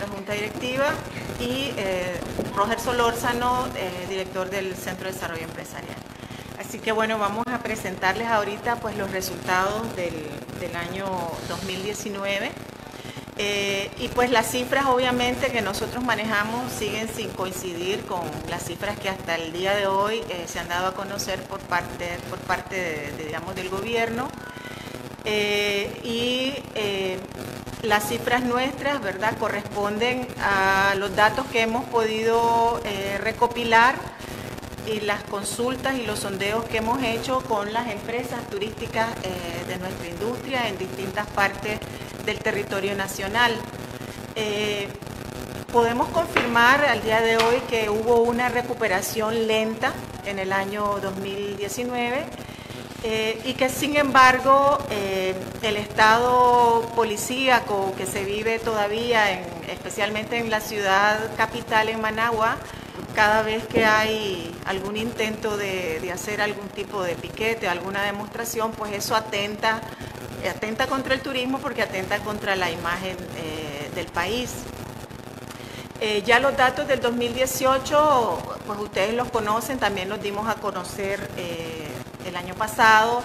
nuestra junta directiva, y Roger Solórzano, director del Centro de Desarrollo Empresarial. Así que bueno, vamos a presentarles ahorita pues los resultados del año 2019. Y pues las cifras obviamente que nosotros manejamos siguen sin coincidir con las cifras que hasta el día de hoy se han dado a conocer por parte digamos, del gobierno. Las cifras nuestras, ¿verdad?, corresponden a los datos que hemos podido recopilar y las consultas y los sondeos que hemos hecho con las empresas turísticas de nuestra industria en distintas partes del territorio nacional. Podemos confirmar al día de hoy que hubo una recuperación lenta en el año 2019 y que sin embargo el estado policíaco que se vive todavía, especialmente en la ciudad capital, en Managua, cada vez que hay algún intento de hacer algún tipo de piquete, alguna demostración, pues eso atenta contra el turismo, porque atenta contra la imagen del país. Ya los datos del 2018, pues ustedes los conocen, también los dimos a conocer el año pasado,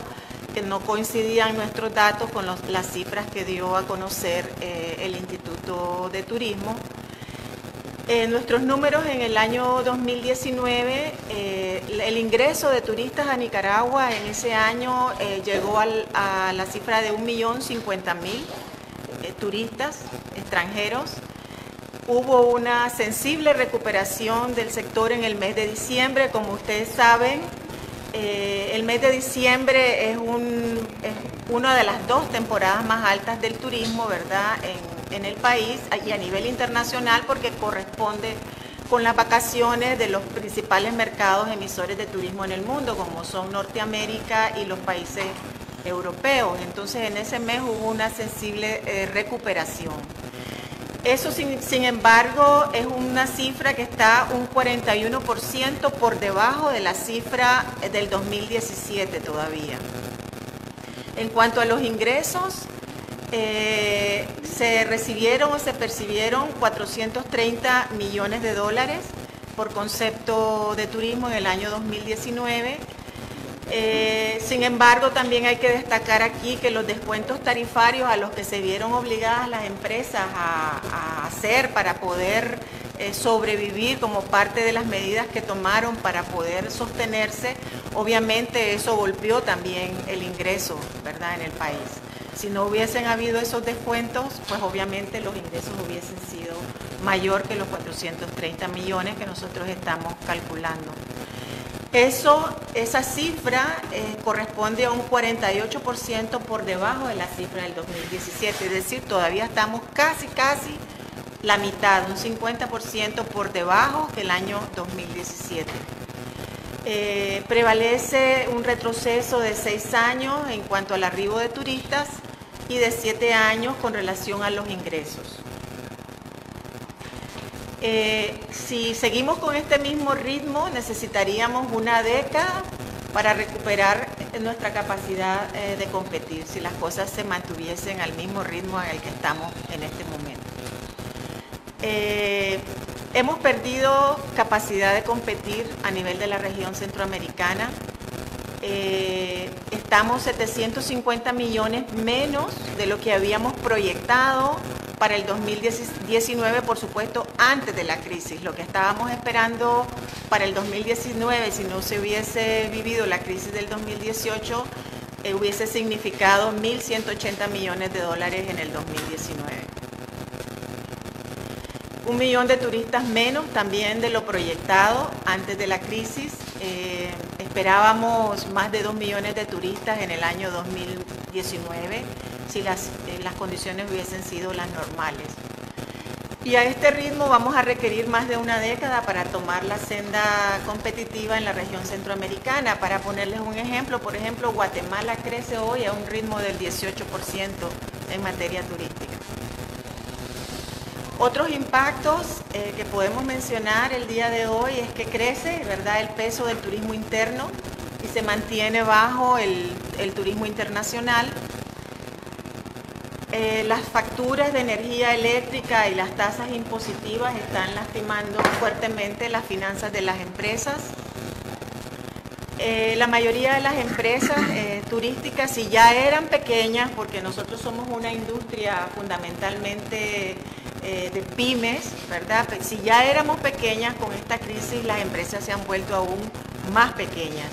que no coincidían nuestros datos con las cifras que dio a conocer el Instituto de Turismo. Nuestros números en el año 2019, el ingreso de turistas a Nicaragua en ese año llegó a la cifra de 1.050.000 turistas extranjeros. Hubo una sensible recuperación del sector en el mes de diciembre. Como ustedes saben, el mes de diciembre es una de las dos temporadas más altas del turismo, ¿verdad?, en el país y a nivel internacional, porque corresponde con las vacaciones de los principales mercados emisores de turismo en el mundo, como son Norteamérica y los países europeos. Entonces, en ese mes hubo una sensible recuperación. Eso, sin embargo, es una cifra que está un 41% por debajo de la cifra del 2017 todavía. En cuanto a los ingresos, se recibieron o se percibieron 430 millones de dólares por concepto de turismo en el año 2019. Sin embargo, también hay que destacar aquí que los descuentos tarifarios a los que se vieron obligadas las empresas a hacer para poder sobrevivir como parte de las medidas que tomaron para poder sostenerse, obviamente eso golpeó también el ingreso, ¿verdad?, en el país. Si no hubiesen habido esos descuentos, pues obviamente los ingresos hubiesen sido mayor que los 430 millones que nosotros estamos calculando. Esa cifra corresponde a un 48% por debajo de la cifra del 2017, es decir, todavía estamos casi la mitad, un 50% por debajo que el año 2017. Prevalece un retroceso de 6 años en cuanto al arribo de turistas y de 7 años con relación a los ingresos. Si seguimos con este mismo ritmo, necesitaríamos una década para recuperar nuestra capacidad de competir, si las cosas se mantuviesen al mismo ritmo en el que estamos en este momento. Hemos perdido capacidad de competir a nivel de la región centroamericana. Estamos 750 millones menos de lo que habíamos proyectado para el 2019, por supuesto, antes de la crisis. Lo que estábamos esperando para el 2019, si no se hubiese vivido la crisis del 2018, hubiese significado 1.180 millones de dólares en el 2019. 1 millón de turistas menos también de lo proyectado antes de la crisis. Esperábamos más de 2 millones de turistas en el año 2019 si las condiciones hubiesen sido las normales. Y a este ritmo vamos a requerir más de una década para tomar la senda competitiva en la región centroamericana. Para ponerles un ejemplo, por ejemplo, Guatemala crece hoy a un ritmo del 18% en materia turística. Otros impactos que podemos mencionar el día de hoy es que crece, ¿verdad?, el peso del turismo interno y se mantiene bajo el turismo internacional. las facturas de energía eléctrica y las tasas impositivas están lastimando fuertemente las finanzas de las empresas. La mayoría de las empresas turísticas, si ya eran pequeñas, porque nosotros somos una industria fundamentalmente de pymes, ¿verdad? Si ya éramos pequeñas, con esta crisis las empresas se han vuelto aún más pequeñas.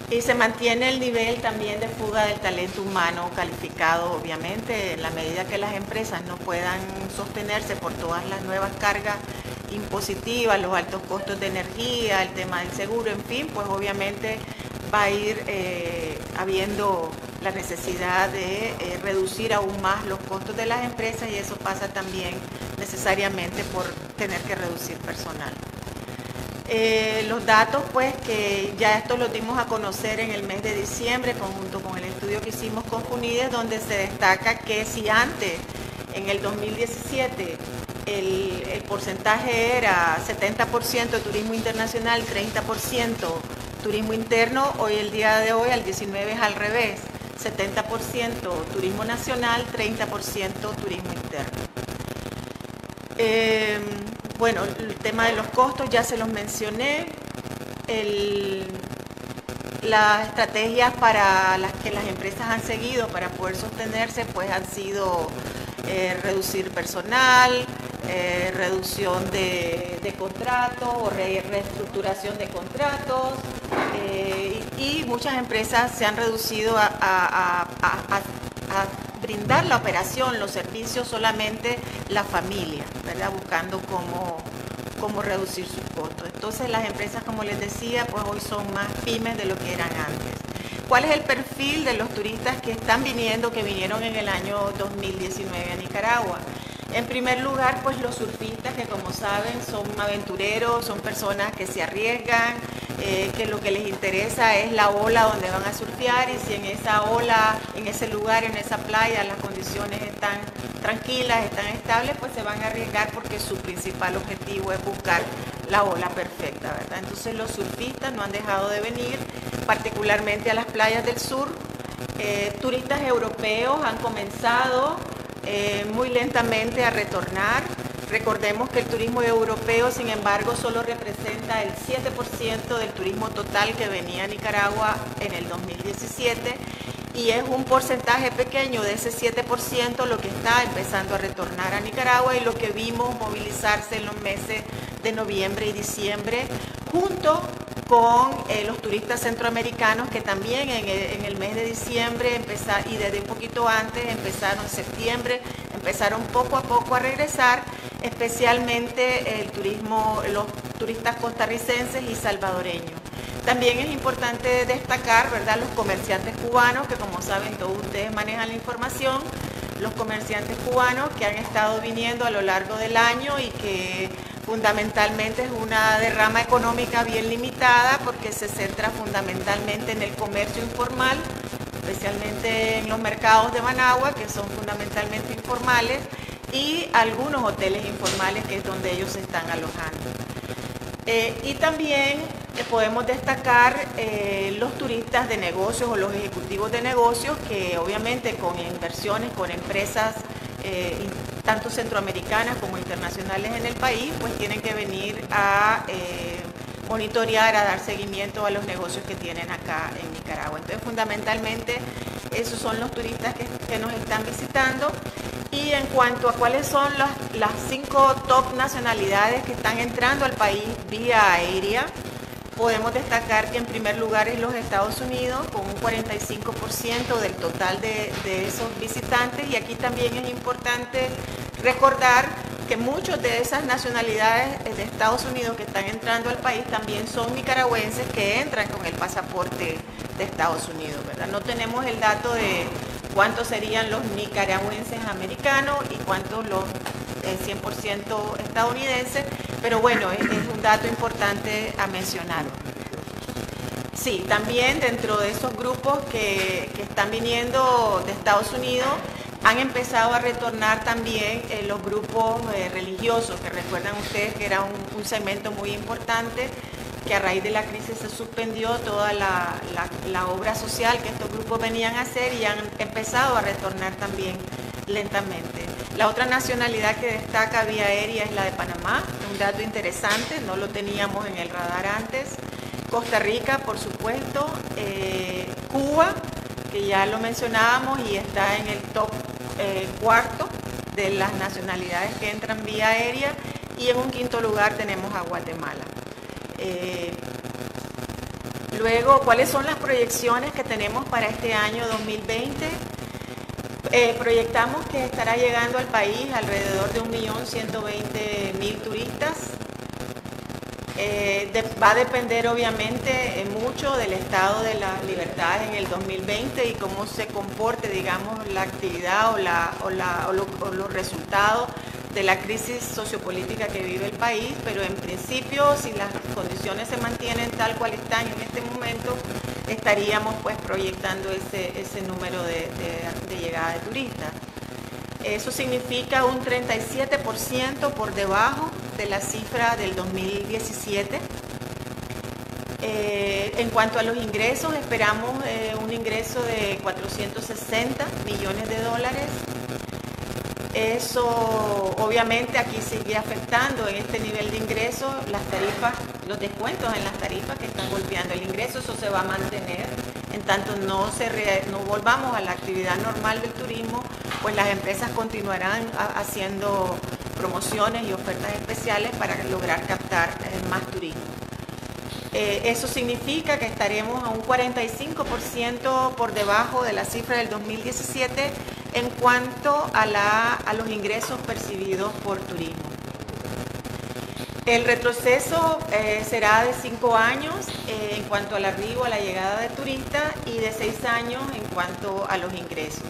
Y se mantiene el nivel también de fuga del talento humano calificado, obviamente, en la medida que las empresas no puedan sostenerse por todas las nuevas cargas impositivas, los altos costos de energía, el tema del seguro, en fin, pues obviamente va a ir habiendo la necesidad de reducir aún más los costos de las empresas, y eso pasa también necesariamente por tener que reducir personal. Los datos, pues, que ya esto lo dimos a conocer en el mes de diciembre, conjunto con el estudio que hicimos con FUNIDES, donde se destaca que si antes, en el 2017, el porcentaje era 70% turismo internacional, 30% turismo interno, hoy, el día de hoy, al 19, es al revés, 70% turismo nacional, 30% turismo interno. Bueno, el tema de los costos ya se los mencioné. Las estrategias para las que las empresas han seguido para poder sostenerse, pues han sido reducir personal, reducción de contratos o reestructuración de contratos, y muchas empresas se han reducido a brindar la operación, los servicios solamente la familia, ¿verdad? Buscando cómo reducir sus costos. Entonces las empresas, como les decía, pues hoy son más pymes de lo que eran antes. ¿Cuál es el perfil de los turistas que están viniendo, que vinieron en el año 2019 a Nicaragua? En primer lugar, pues los surfistas, que como saben son aventureros, son personas que se arriesgan, que lo que les interesa es la ola donde van a surfear, y si en esa ola, en ese lugar, en esa playa, las condiciones están tranquilas, están estables, pues se van a arriesgar porque su principal objetivo es buscar la ola perfecta, ¿verdad? Entonces los surfistas no han dejado de venir, particularmente a las playas del sur. Turistas europeos han comenzado muy lentamente a retornar. Recordemos que el turismo europeo, sin embargo, solo representa el 7% del turismo total que venía a Nicaragua en el 2017, y es un porcentaje pequeño de ese 7% lo que está empezando a retornar a Nicaragua, y lo que vimos movilizarse en los meses de noviembre y diciembre, junto con los turistas centroamericanos, que también en el mes de diciembre y desde un poquito antes, empezaron en septiembre, empezaron poco a poco a regresar, especialmente los turistas costarricenses y salvadoreños. También es importante destacar, ¿verdad?, los comerciantes cubanos, que como saben todos ustedes manejan la información, los comerciantes cubanos que han estado viniendo a lo largo del año y que fundamentalmente es una derrama económica bien limitada, porque se centra fundamentalmente en el comercio informal, especialmente en los mercados de Managua, que son fundamentalmente informales, y algunos hoteles informales, que es donde ellos se están alojando. Y también podemos destacar los turistas de negocios o los ejecutivos de negocios, que obviamente con inversiones, con empresas tanto centroamericanas como internacionales en el país, pues tienen que venir a monitorear, a dar seguimiento a los negocios que tienen acá en Nicaragua. Entonces, fundamentalmente, esos son los turistas que nos están visitando. Y en cuanto a cuáles son las 5 top nacionalidades que están entrando al país vía aérea, podemos destacar que en primer lugar es los Estados Unidos, con un 45% del total de esos visitantes, y aquí también es importante recordar que muchos de esas nacionalidades de Estados Unidos que están entrando al país también son nicaragüenses que entran con el pasaporte de Estados Unidos, ¿verdad? No tenemos el dato de cuántos serían los nicaragüenses americanos y cuántos los 100% estadounidenses, pero bueno, es un dato importante a mencionar. Sí, también dentro de esos grupos que están viniendo de Estados Unidos, han empezado a retornar también los grupos religiosos, que recuerdan ustedes que era un segmento muy importante, que a raíz de la crisis se suspendió toda la obra social que estos grupos grupos venían a hacer y han empezado a retornar también lentamente. La otra nacionalidad que destaca vía aérea es la de Panamá, un dato interesante, no lo teníamos en el radar antes. Costa Rica, por supuesto, Cuba, que ya lo mencionábamos y está en el top cuarto de las nacionalidades que entran vía aérea, y en un quinto lugar tenemos a Guatemala. Luego, ¿cuáles son las proyecciones que tenemos para este año 2020? Proyectamos que estará llegando al país alrededor de 1.120.000 turistas. Va a depender obviamente mucho del estado de las libertades en el 2020 y cómo se comporte, digamos, la actividad o los resultados de la crisis sociopolítica que vive el país, pero en principio, si las condiciones se mantienen tal cual están en este momento, estaríamos pues proyectando ese número de llegada de turistas. Eso significa un 37% por debajo de la cifra del 2017. En cuanto a los ingresos, esperamos un ingreso de 460 millones de dólares. Eso obviamente aquí sigue afectando en este nivel de ingresos las tarifas, los descuentos en las tarifas que están golpeando el ingreso. Eso se va a mantener. En tanto no volvamos a la actividad normal del turismo, pues las empresas continuarán haciendo promociones y ofertas especiales para lograr captar más turismo. Eso significa que estaremos a un 45% por debajo de la cifra del 2017 en cuanto a los ingresos percibidos por turismo. El retroceso será de 5 años en cuanto al arribo, a la llegada de turistas, y de 6 años en cuanto a los ingresos.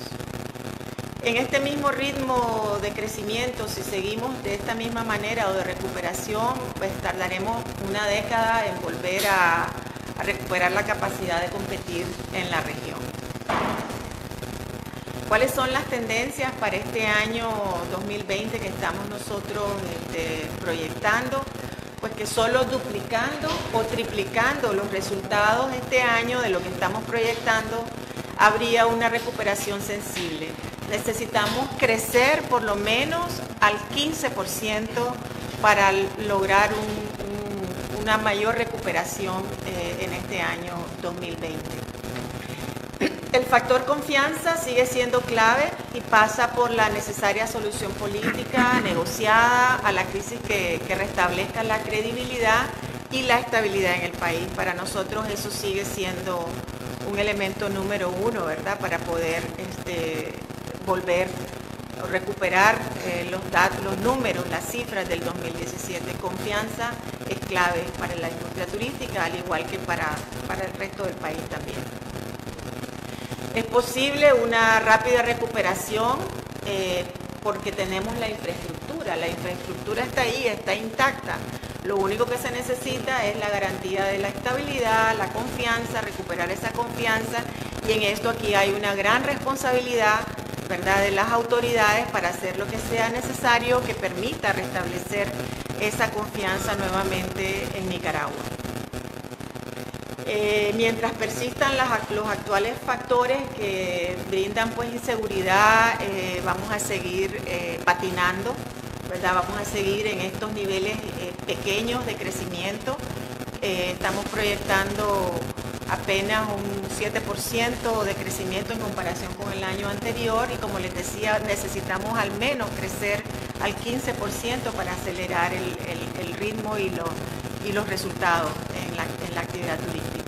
En este mismo ritmo de crecimiento, si seguimos de esta misma manera o de recuperación, pues tardaremos una década en volver a recuperar la capacidad de competir en la región. ¿Cuáles son las tendencias para este año 2020 que estamos nosotros proyectando? Pues que solo duplicando o triplicando los resultados este año de lo que estamos proyectando, habría una recuperación sensible. Necesitamos crecer por lo menos al 15% para lograr una mayor recuperación en este año 2020. El factor confianza sigue siendo clave y pasa por la necesaria solución política negociada a la crisis que restablezca la credibilidad y la estabilidad en el país. Para nosotros eso sigue siendo un elemento número uno, ¿verdad?, para poder volver a recuperar los números, las cifras del 2017. Confianza es clave para la industria turística, al igual que para el resto del país también. Es posible una rápida recuperación porque tenemos la infraestructura está ahí, está intacta. Lo único que se necesita es la garantía de la estabilidad, la confianza, recuperar esa confianza, y en esto aquí hay una gran responsabilidad, ¿verdad?, de las autoridades para hacer lo que sea necesario que permita restablecer esa confianza nuevamente en Nicaragua. Mientras persistan los actuales factores que brindan pues inseguridad, vamos a seguir patinando, ¿verdad? Vamos a seguir en estos niveles pequeños de crecimiento. Estamos proyectando apenas un 7% de crecimiento en comparación con el año anterior, y como les decía, necesitamos al menos crecer al 15% para acelerar el ritmo y los resultados en la actividad turística.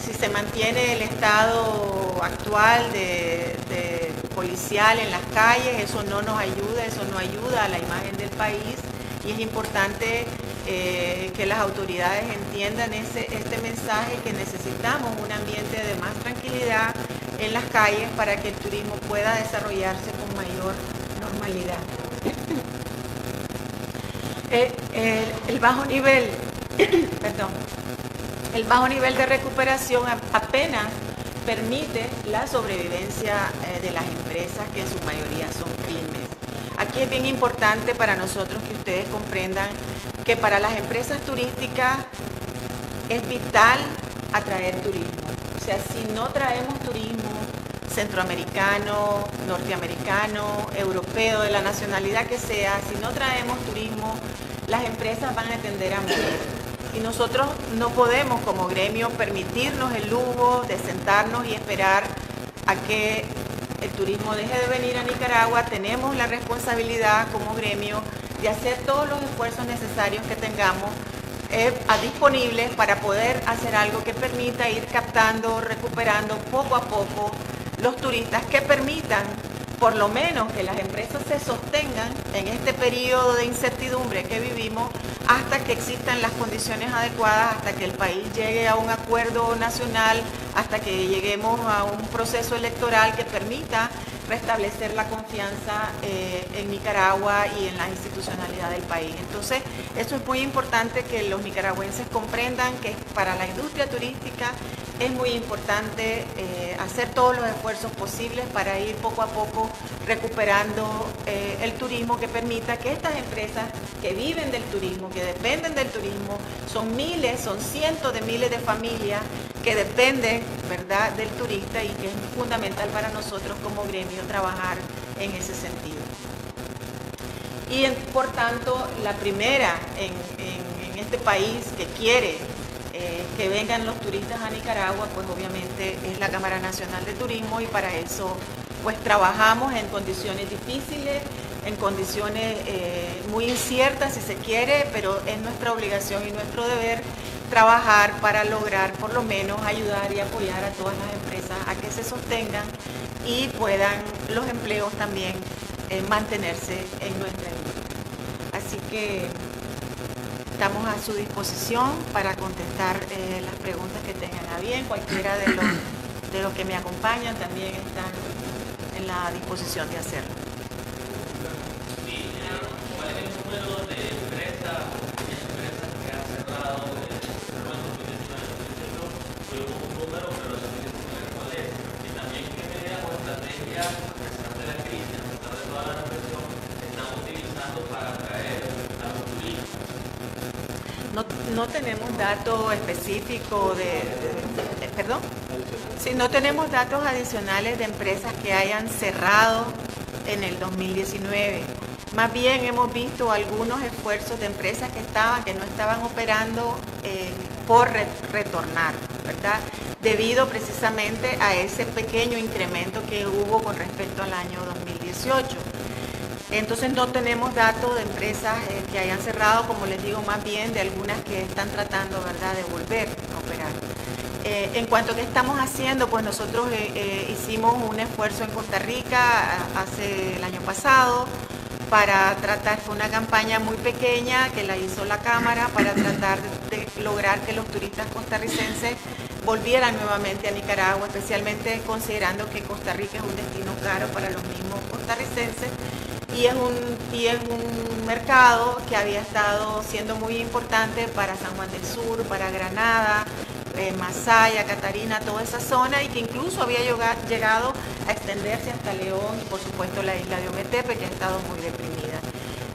Si se mantiene el estado actual de policial en las calles, eso no nos ayuda, eso no ayuda a la imagen del país, y es importante que las autoridades entiendan este mensaje, que necesitamos un ambiente de más tranquilidad en las calles para que el turismo pueda desarrollarse con mayor normalidad. El bajo nivel de recuperación apenas permite la sobrevivencia de las empresas, que en su mayoría son pymes. Aquí es bien importante para nosotros que ustedes comprendan que para las empresas turísticas es vital atraer turismo. O sea, si no traemos turismo centroamericano, norteamericano, europeo, de la nacionalidad que sea, si no traemos turismo, las empresas van a tender a morir. Y nosotros no podemos como gremio permitirnos el lujo de sentarnos y esperar a que el turismo deje de venir a Nicaragua. Tenemos la responsabilidad como gremio de hacer todos los esfuerzos necesarios que tengamos disponibles para poder hacer algo que permita ir captando, recuperando poco a poco los turistas, que permitan por lo menos que las empresas se sostengan en este periodo de incertidumbre que vivimos hasta que existan las condiciones adecuadas, hasta que el país llegue a un acuerdo nacional, hasta que lleguemos a un proceso electoral que permita restablecer la confianza en Nicaragua y en la institucionalidad del país. Entonces, eso es muy importante que los nicaragüenses comprendan que para la industria turística es muy importante hacer todos los esfuerzos posibles para ir poco a poco recuperando el turismo, que permita que estas empresas que viven del turismo, que dependen del turismo, son miles, son cientos de miles de familias que dependen, ¿verdad?, del turista, y que es fundamental para nosotros como gremio trabajar en ese sentido. Y por tanto, la primera en este país que quiere que vengan los turistas a Nicaragua, pues obviamente es la Cámara Nacional de Turismo, y para eso pues trabajamos en condiciones difíciles, en condiciones muy inciertas si se quiere, pero es nuestra obligación y nuestro deber trabajar para lograr por lo menos ayudar y apoyar a todas las empresas a que se sostengan y puedan los empleos también mantenerse en nuestra industria. Así que estamos a su disposición para contestar las preguntas que tengan a bien. Cualquiera de los que me acompañan también están en la disposición de hacerlo. ¿Cuál es el número de empresas que han cerrado un número, pero también cuál es? Y también qué medidas o estrategias, a pesar de la crisis, a pesar de toda la represión, están utilizando para atraer a los turistas. No tenemos datos específicos perdón. Sí, no tenemos datos adicionales de empresas que hayan cerrado en el 2019. Más bien hemos visto algunos esfuerzos de empresas que no estaban operando por retornar, ¿verdad?, debido precisamente a ese pequeño incremento que hubo con respecto al año 2018. Entonces no tenemos datos de empresas que hayan cerrado, como les digo, más bien de algunas que están tratando, ¿verdad?, de volver a operar. En cuanto a qué estamos haciendo, pues nosotros hicimos un esfuerzo en Costa Rica hace el año pasado para tratar, fue una campaña muy pequeña que la hizo la Cámara para tratar de lograr que los turistas costarricenses volvieran nuevamente a Nicaragua, especialmente considerando que Costa Rica es un destino caro para los mismos costarricenses. Y es un mercado que había estado siendo muy importante para San Juan del Sur, para Granada, Masaya, Catarina, toda esa zona, y que incluso había llegado a extenderse hasta León y por supuesto la isla de Ometepe, que ha estado muy deprimida.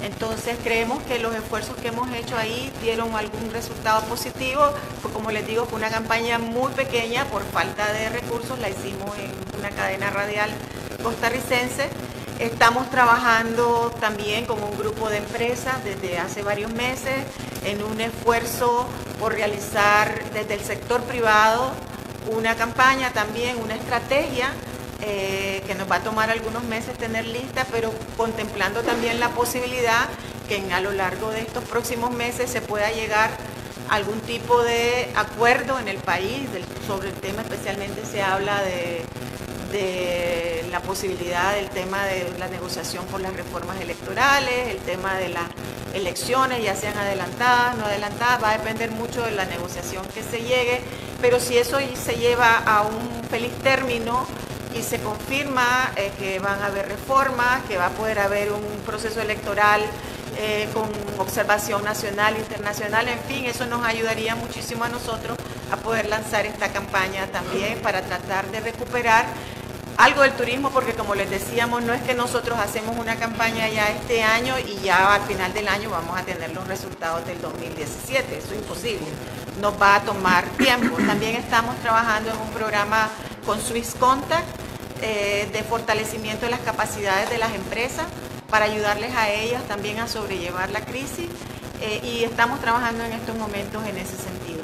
Entonces creemos que los esfuerzos que hemos hecho ahí dieron algún resultado positivo, pues como les digo, fue una campaña muy pequeña por falta de recursos, la hicimos en una cadena radial costarricense. Estamos trabajando también con un grupo de empresas desde hace varios meses en un esfuerzo por realizar desde el sector privado una campaña también, una estrategia que nos va a tomar algunos meses tener lista, pero contemplando también la posibilidad que a lo largo de estos próximos meses se pueda llegar a algún tipo de acuerdo en el país sobre el tema. Especialmente se habla de la posibilidad del tema de la negociación por las reformas electorales, el tema de las elecciones, ya sean adelantadas, no adelantadas, va a depender mucho de la negociación que se llegue, pero si eso se lleva a un feliz término y se confirma que van a haber reformas, que va a poder haber un proceso electoral con observación nacional e internacional, en fin, eso nos ayudaría muchísimo a nosotros a poder lanzar esta campaña también para tratar de recuperar algo del turismo, porque como les decíamos, no es que nosotros hacemos una campaña ya este año y ya al final del año vamos a tener los resultados del 2017, eso es imposible, nos va a tomar tiempo. También estamos trabajando en un programa con Swiss Contact de fortalecimiento de las capacidades de las empresas para ayudarles a ellas también a sobrellevar la crisis y estamos trabajando en estos momentos en ese sentido.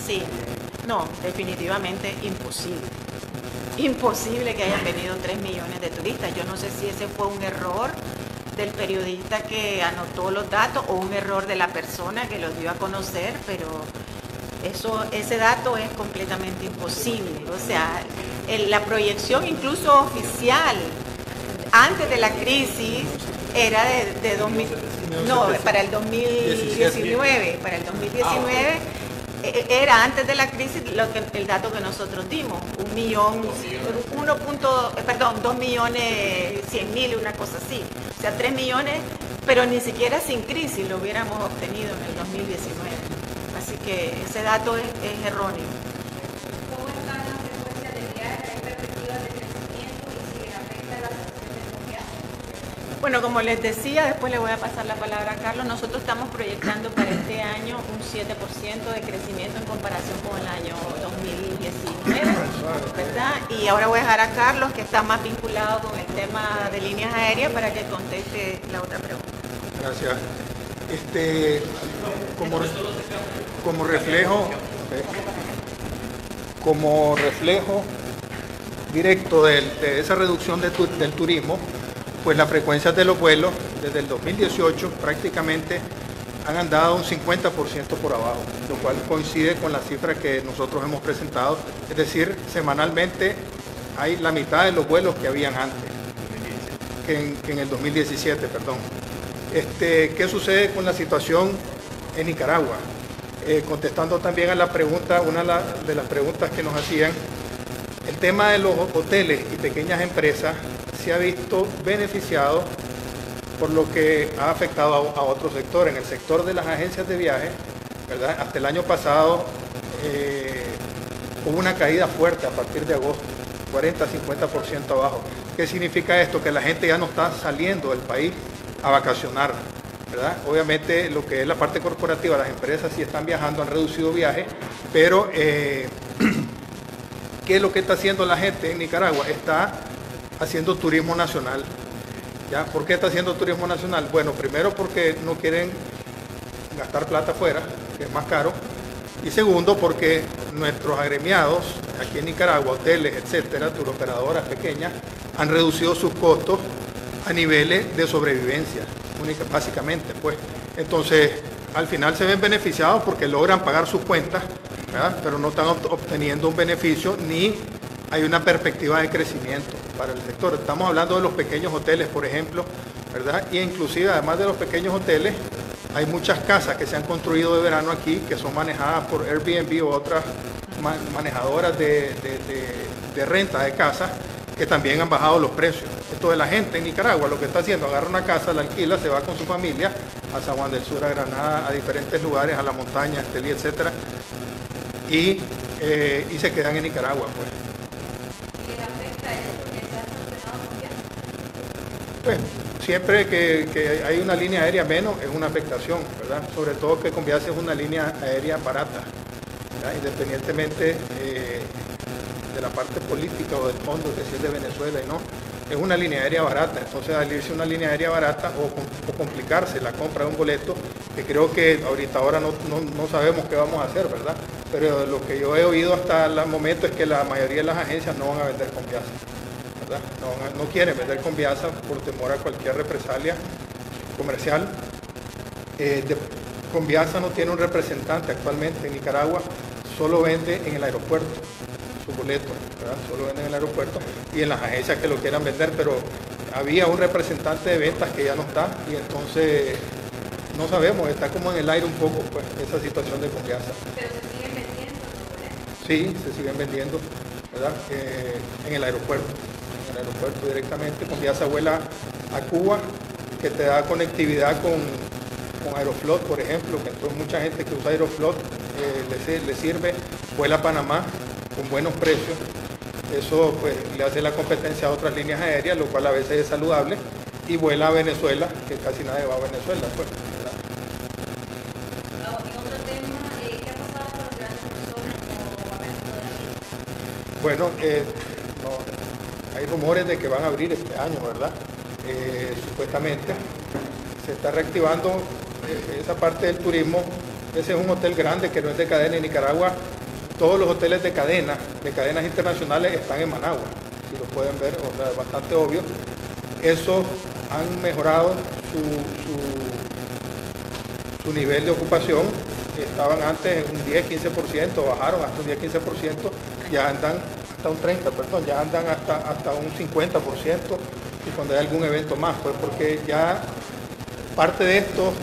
Sí, no, definitivamente imposible. Imposible que hayan venido 3 millones de turistas. Yo no sé si ese fue un error del periodista que anotó los datos o un error de la persona que los dio a conocer, pero ese dato es completamente imposible. O sea, la proyección incluso oficial antes de la crisis era de 2000, no, para el 2019, para el 2019 era antes de la crisis el dato que nosotros dimos, 2.100.000, una cosa así, o sea, 3 millones, pero ni siquiera sin crisis lo hubiéramos obtenido en el 2019, así que ese dato es erróneo. ¿Cómo están las frecuencias de viaje? ¿Hay perspectivas de crecimiento y si les afecta la asociación de confianza? Bueno, como les decía, después le voy a pasar la palabra a Carlos, nosotros estamos proyectando para este año un 7% de crecimiento en comparación con el año 2019, ¿verdad? Y ahora voy a dejar a Carlos, que está más vinculado con el tema de líneas aéreas, para que conteste la otra pregunta. Gracias. Como reflejo directo de esa reducción del turismo, pues las frecuencias de los vuelos desde el 2018 prácticamente han andado un 50% por abajo, lo cual coincide con la cifra que nosotros hemos presentado, es decir, semanalmente hay la mitad de los vuelos que habían antes, que en el 2017, perdón. ¿Qué sucede con la situación en Nicaragua? Contestando también a la pregunta, una de las preguntas que nos hacían, el tema de los hoteles y pequeñas empresas se ha visto beneficiado por lo que ha afectado a otros sectores. En el sector de las agencias de viaje, ¿verdad? Hasta el año pasado hubo una caída fuerte a partir de agosto, 40-50% abajo. ¿Qué significa esto? Que la gente ya no está saliendo del país a vacacionar, ¿verdad? Obviamente lo que es la parte corporativa, las empresas sí están viajando, han reducido viajes, pero ¿qué es lo que está haciendo la gente en Nicaragua? Está haciendo turismo nacional. ¿Ya? ¿Por qué está haciendo turismo nacional? Bueno, primero porque no quieren gastar plata afuera, que es más caro, y segundo porque nuestros agremiados aquí en Nicaragua, hoteles, etcétera, turoperadoras pequeñas, han reducido sus costos a niveles de sobrevivencia, básicamente, pues. Entonces, al final se ven beneficiados porque logran pagar sus cuentas, ¿verdad? Pero no están obteniendo un beneficio ni hay una perspectiva de crecimiento para el sector. Estamos hablando de los pequeños hoteles, por ejemplo, ¿verdad? Y inclusive, además de los pequeños hoteles, hay muchas casas que se han construido de verano aquí, que son manejadas por Airbnb o otras manejadoras de renta de casas, que también han bajado los precios. Entonces la gente en Nicaragua lo que está haciendo, agarra una casa, la alquila, se va con su familia a San Juan del Sur, a Granada, a diferentes lugares, a la montaña, a Estelí, etcétera, y se quedan en Nicaragua, pues. Pues, siempre que hay una línea aérea menos es una afectación, ¿verdad? Sobre todo que Conviasa es una línea aérea barata, ¿verdad? Independientemente de la parte política o del fondo, que si es de Venezuela y no, es una línea aérea barata. Entonces, al irse una línea aérea barata o complicarse la compra de un boleto, que creo que ahora no sabemos qué vamos a hacer, ¿verdad? Pero lo que yo he oído hasta el momento es que la mayoría de las agencias no van a vender Conviasa, ¿verdad? No quieren vender Conviasa por temor a cualquier represalia comercial. Conviasa no tiene un representante actualmente en Nicaragua, solo vende en el aeropuerto su boleto, ¿verdad? Solo venden en el aeropuerto y en las agencias que lo quieran vender, pero había un representante de ventas que ya no está y entonces no sabemos, está como en el aire un poco, pues, esa situación de Conviasa. ¿Pero se siguen vendiendo los boletos? Sí, se siguen vendiendo. ¿verdad? En el aeropuerto. En el aeropuerto directamente, con Viasa vuela a Cuba, que te da conectividad con Aeroflot, por ejemplo, que entonces mucha gente que usa Aeroflot le sirve, vuela a Panamá con buenos precios. Eso pues le hace la competencia a otras líneas aéreas, lo cual a veces es saludable, y vuela a Venezuela, que casi nadie va a Venezuela, pues, ¿verdad? En otro tema, ¿qué ha pasado con los grandes personas como Abenzo de la China? Bueno, no, hay rumores de que van a abrir este año, ¿verdad? Supuestamente se está reactivando esa parte del turismo. Ese es un hotel grande que no es de cadena en Nicaragua. Todos los hoteles de cadenas internacionales están en Managua, si lo pueden ver, o sea, es bastante obvio. Esos han mejorado su nivel de ocupación. Estaban antes en un 10-15%, bajaron hasta un 10-15%, ya andan hasta un 30%, perdón, ya andan hasta un 50%, y cuando hay algún evento más, pues porque ya parte de estos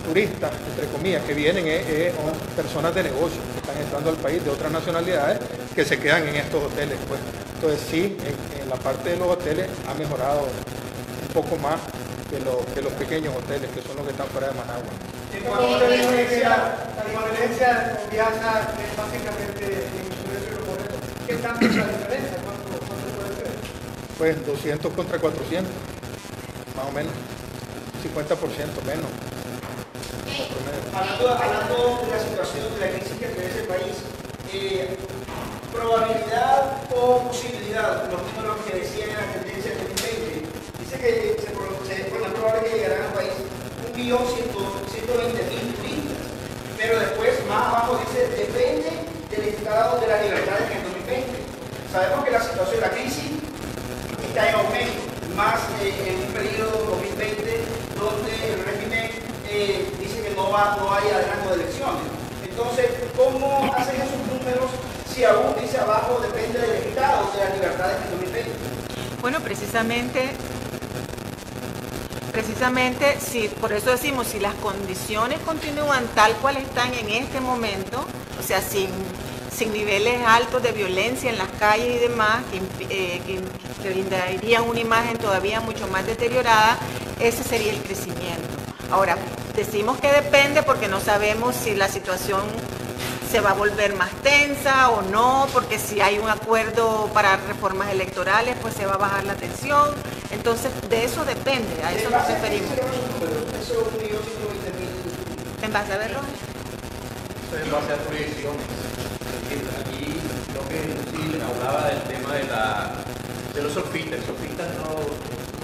turistas, entre comillas, que vienen son personas de negocio que están entrando al país de otras nacionalidades que se quedan en estos hoteles, pues. Entonces sí, en la parte de los hoteles ha mejorado un poco más que los pequeños hoteles, que son los que están fuera de Managua. La diferencia con Viasa es básicamente en su precio por eso. ¿Qué tanto es la diferencia? ¿Cuánto puede ser? Pues 200 contra 400, más o menos, 50% menos. Hablando de la situación de la crisis que atraviesa el país, probabilidad o posibilidad, los números que decían en la tendencia del 2020, dice que es probable que llegarán al país 1.120.000 turistas, pero después más abajo dice depende del estado de las libertades en el 2020. Sabemos que la situación, la crisis está en aumento, más en un periodo 2020 donde el régimen dice que no hay rango de elecciones. Entonces, ¿cómo hacen esos números si aún dice abajo depende del estado de las libertades en 2020? Bueno, precisamente, si, por eso decimos, si las condiciones continúan tal cual están en este momento, o sea, sin niveles altos de violencia en las calles y demás, que brindarían una imagen todavía mucho más deteriorada, ese sería el crecimiento. Ahora, decimos que depende porque no sabemos si la situación se va a volver más tensa o no, porque si hay un acuerdo para reformas electorales, pues se va a bajar la tensión. Entonces, de eso depende, a eso nos referimos. ¿En base a verlo? En base a proyecciones. Aquí lo que sí hablaba del tema de los surfistas. El surfista no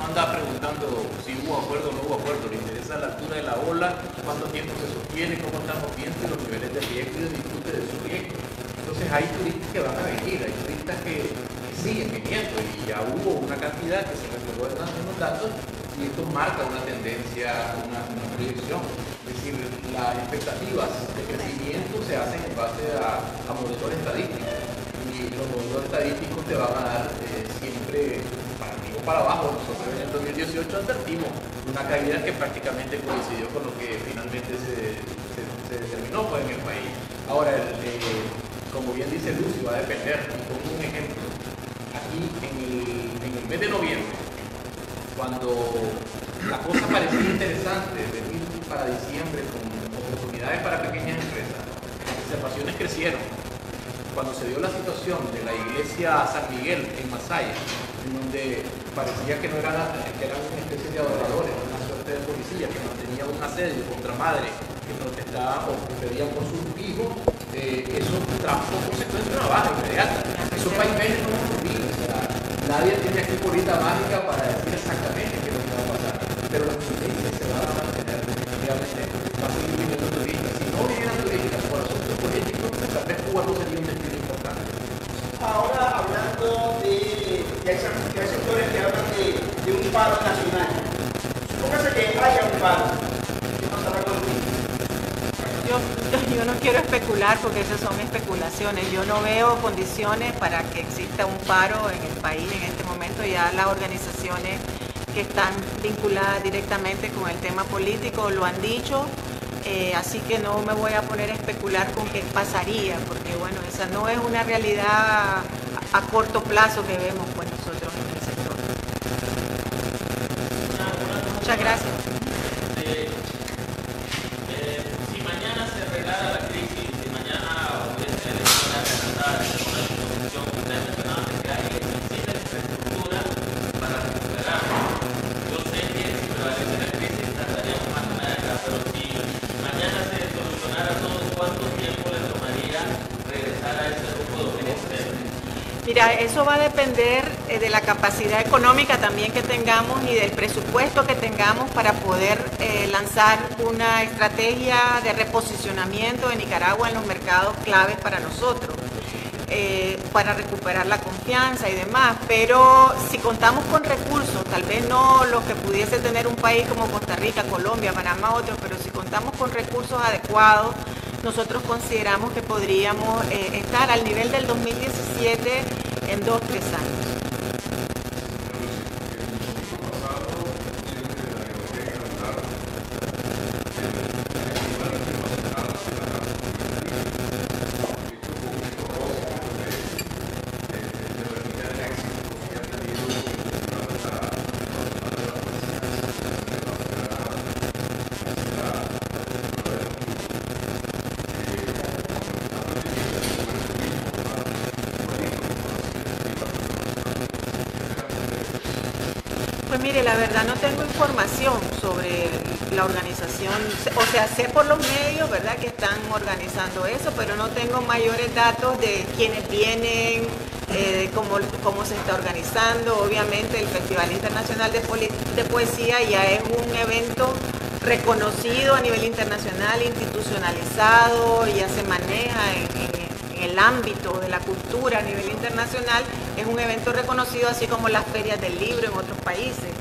anda preguntando si hubo acuerdo o no hubo acuerdo, le interesa la altura de la ola, cuánto tiempo se sostiene, cómo están los vientos y los niveles de riesgo y de disfrute de su riesgo. Entonces hay turistas que van a venir, hay turistas que siguen viniendo y ya hubo una cantidad que se recuerdo en los datos y esto marca una tendencia, una proyección. Es decir, las expectativas de crecimiento se hacen en base a modelos estadísticos y los modelos estadísticos te van a dar siempre para abajo. Nosotros en el 2018 advertimos una caída que prácticamente coincidió con lo que finalmente se determinó pues, en el país. Ahora, como bien dice Lucio, va a depender, y pongo un ejemplo. Aquí en el mes de noviembre, cuando la cosa parecía interesante, venir para diciembre con oportunidades para pequeñas empresas, las observaciones crecieron. Cuando se dio la situación de la iglesia San Miguel en Masaya, en donde parecía que no eran una especie de adoradores, una suerte de policía que mantenía un asedio contra madres que protestaban o que pedían por sus hijos, eso trajo consecuencia una baja inmediata. Esos vaivenes no han ocurrido, o sea, nadie tiene aquí bolita mágica para decir exactamente qué es lo que va a pasar, pero las tendencias se van a mantener definitivamente, va a seguir viniendo turistas. Si no vinieran turistas por asuntos políticos, tal vez Cuba no sería un destino importante. Ahora, hablando hay sectores que hablan de un paro nacional. Supóngase que haya un paro. ¿Qué pasará con el Yo no quiero especular porque esas son especulaciones. Yo no veo condiciones para que exista un paro en el país en este momento. Ya las organizaciones que están vinculadas directamente con el tema político lo han dicho. Así que no me voy a poner a especular con qué pasaría, porque bueno, esa no es una realidad a corto plazo que vemos pues nosotros en el sector. Muchas gracias. Si mañana se arreglara la crisis, si mañana hubiese una retratada en una disposición, ustedes mencionaban que hay existe infraestructura para recuperarlo. Yo sé que si prevalece la crisis tardaríamos más en acá, pero si mañana se solucionara todo, ¿cuánto tiempo le tomaría regresar a ese grupo de ustedes? Mira, eso va a depender de la capacidad económica también que tengamos y del presupuesto que tengamos para poder lanzar una estrategia de reposicionamiento de Nicaragua en los mercados claves para nosotros, para recuperar la confianza y demás. Pero si contamos con recursos, tal vez no los que pudiese tener un país como Costa Rica, Colombia, Panamá, otros, pero si contamos con recursos adecuados, nosotros consideramos que podríamos estar al nivel del 2017 en 2 o 3 años. Pues mire, la verdad no tengo información sobre la organización, o sea, sé por los medios, ¿verdad?, que están organizando eso, pero no tengo mayores datos de quiénes vienen, cómo se está organizando. Obviamente el Festival Internacional de Poesía ya es un evento reconocido a nivel internacional, institucionalizado, ya se maneja en el ámbito de la cultura a nivel internacional, es un evento reconocido, así como las ferias del libro en otros países.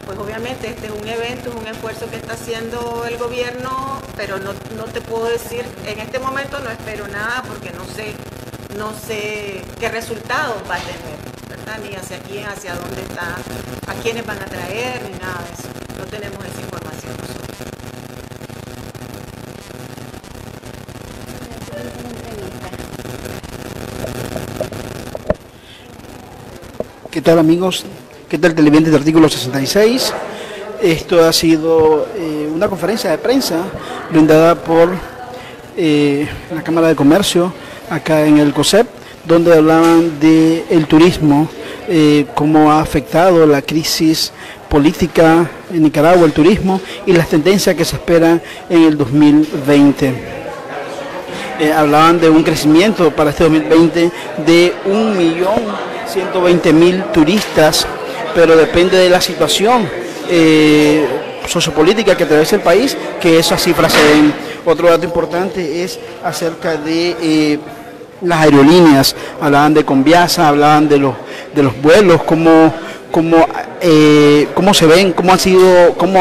Pues obviamente este es un evento, es un esfuerzo que está haciendo el gobierno, pero no te puedo decir, en este momento no espero nada porque no sé qué resultados va a tener, ¿verdad? Ni hacia quién, hacia dónde está, a quiénes van a traer, ni nada de eso. No tenemos esa información nosotros. ¿Qué tal, amigos? ¿Qué tal, televidentes de Artículo 66? Esto ha sido una conferencia de prensa brindada por la Cámara de Comercio acá en el COSEP, donde hablaban del turismo, cómo ha afectado la crisis política en Nicaragua, el turismo y las tendencias que se esperan en el 2020. Hablaban de un crecimiento para este 2020 de 1.120.000 turistas, pero depende de la situación sociopolítica que atraviesa el país que esas cifras se den. Otro dato importante es acerca de las aerolíneas. Hablaban de Conviasa, hablaban de los vuelos, cómo se ven, cómo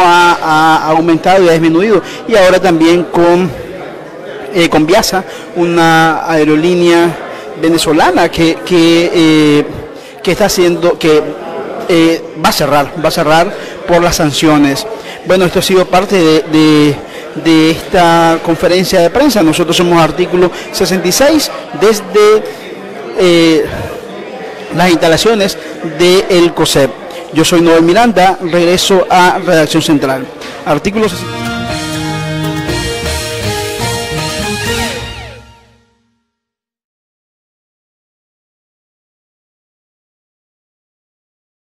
ha aumentado y ha disminuido, y ahora también con Conviasa, una aerolínea venezolana que está haciendo, que va a cerrar por las sanciones. Bueno, esto ha sido parte de esta conferencia de prensa. Nosotros somos Artículo 66 desde las instalaciones del COSEP. Yo soy Noel Miranda, regreso a Redacción Central. Artículo 66.